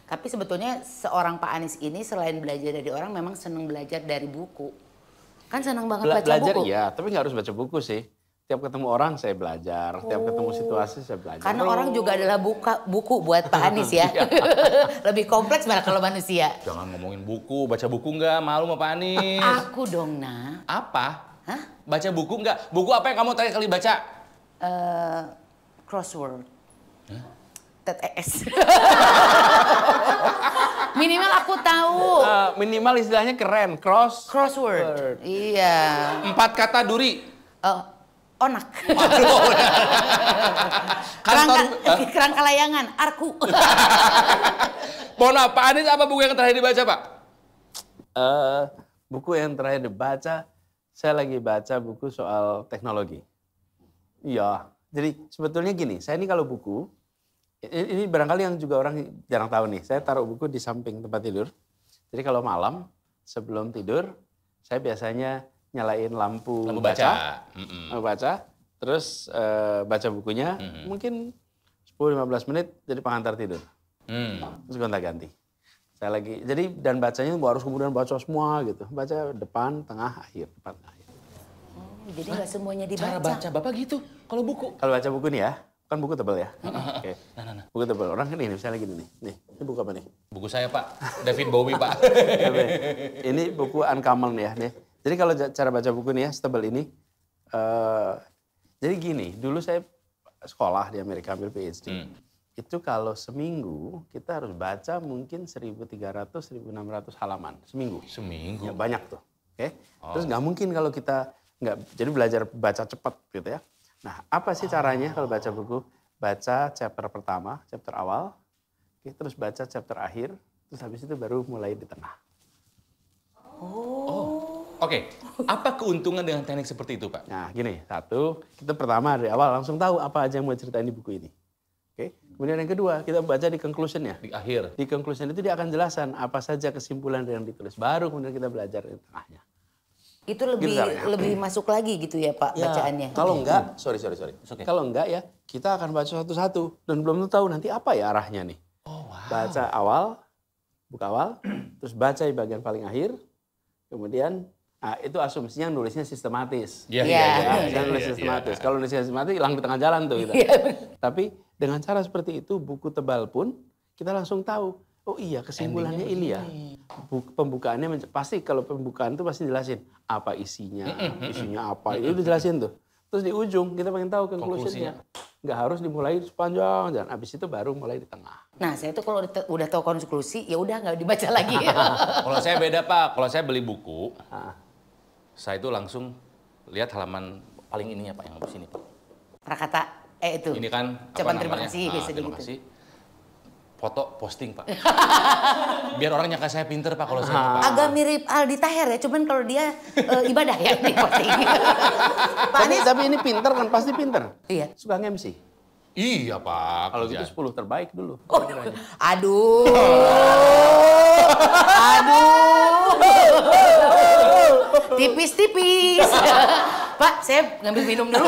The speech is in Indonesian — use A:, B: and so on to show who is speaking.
A: Tapi sebetulnya seorang Pak Anies ini selain belajar dari orang memang senang belajar dari buku. Kan senang banget baca
B: Belajar
A: buku.
B: iya, tapi nggak harus baca buku sih. Tiap ketemu orang saya belajar, tiap ketemu situasi saya belajar.
A: Karena orang juga adalah buku buat Pak Anies ya. Lebih kompleks malah kalau manusia.
C: Jangan ngomongin buku, baca buku nggak? Malu sama Pak Anies.
A: Aku dong, Nak.
C: Apa?
A: Hah?
C: Baca buku nggak? Buku apa yang kamu terakhir kali baca?
A: Crossword. TTS. Minimal aku tahu.
B: Minimal istilahnya keren,
A: Crossword. Iya.
C: 4 kata duri.
A: Onak.
C: Kantor.
A: Kerangka layangan, arku.
C: Mona, Pak Anies apa buku yang terakhir dibaca, Pak?
B: Buku yang terakhir dibaca, saya lagi baca buku soal teknologi. Iya, jadi sebetulnya gini, saya ini kalau buku, ini barangkali yang juga orang jarang tahu nih, saya taruh buku di samping tempat tidur. Jadi kalau malam sebelum tidur, saya biasanya nyalain lampu baca. Terus baca bukunya, mungkin 10-15 menit jadi pengantar tidur. Terus gonta-ganti. Saya lagi, jadi dan bacanya harus kemudian baca semua gitu. Baca depan, tengah, akhir, depan, akhir.
A: Jadi nggak semuanya dibaca.
C: Cara baca Bapak gitu, kalau buku.
B: Kalau baca buku nih ya, kan buku tebal ya. Oke.
C: Nah.
B: Buku tebal. Orang kan ini misalnya gini nih. Nih, ini buku apa nih?
C: Buku saya, Pak. David Bowie, Pak.
B: Ini buku Uncommon ya. Nih. Jadi kalau cara baca buku nih ya, setebal ini. Jadi gini, dulu saya sekolah di Amerika, ambil PhD. Itu kalau seminggu kita harus baca mungkin 1.300-1.600 halaman seminggu.
C: Seminggu?
B: Ya, banyak tuh. Oke. Terus nggak mungkin kalau kita nggak, jadi belajar baca cepat gitu ya. Nah, apa sih caranya kalau baca buku? Baca chapter pertama, chapter awal, terus baca chapter akhir, terus habis itu baru mulai di tengah.
C: Oke. Apa keuntungan dengan teknik seperti itu, Pak?
B: Nah, gini, satu, kita pertama dari awal langsung tahu apa aja yang mau ceritain di buku ini. Oke. Kemudian yang kedua, kita baca di conclusion-nya.
C: Di akhir.
B: Di conclusion itu dia akan jelaskan apa saja kesimpulan yang ditulis. Baru kemudian kita belajar di tengahnya.
A: Itu lebih masuk lagi gitu ya Pak bacaannya.
B: Kalau enggak, sorry. Kalau enggak ya, kita akan baca satu-satu dan belum tahu nanti apa ya arahnya nih. Baca awal, buka awal, terus baca di bagian paling akhir, kemudian itu asumsinya nulisnya sistematis. Nulis sistematis. Kalau nulisnya sistematis hilang di tengah jalan tuh kita. Tapi dengan cara seperti itu, buku tebal pun kita langsung tahu. Oh iya, kesimpulannya ini ya. Pembukaannya pasti kalau pembukaan itu pasti jelasin apa isinya apa. Itu dijelasin tuh. Terus di ujung kita pengen tahu konklusinya. Nggak harus dimulai sepanjang dan habis itu baru mulai di tengah.
A: Nah, saya tuh kalau udah tahu konklusi ya udah nggak dibaca lagi.
C: Kalau saya beda, Pak. Kalau saya beli buku, saya itu langsung lihat halaman paling ininya, Pak, yang di sini, Pak.
A: Prakata itu.
C: Ini kan
A: ucapan terima kasih
C: terima kasih. Foto posting, Pak. Biar orang nyangka saya pinter, Pak, kalau saya. Pak.
A: Agak mirip Aldi Taher ya, cuman kalau dia ibadah ya di posting. Pak Anies.
B: Tapi ini pinter kan, pasti pinter.
A: Iya.
B: Suka nge-MC.
C: Iya, Pak.
B: Kalau gitu 10 terbaik dulu.
A: Aduh. Tipis-tipis. Pak, saya ngambil minum dulu.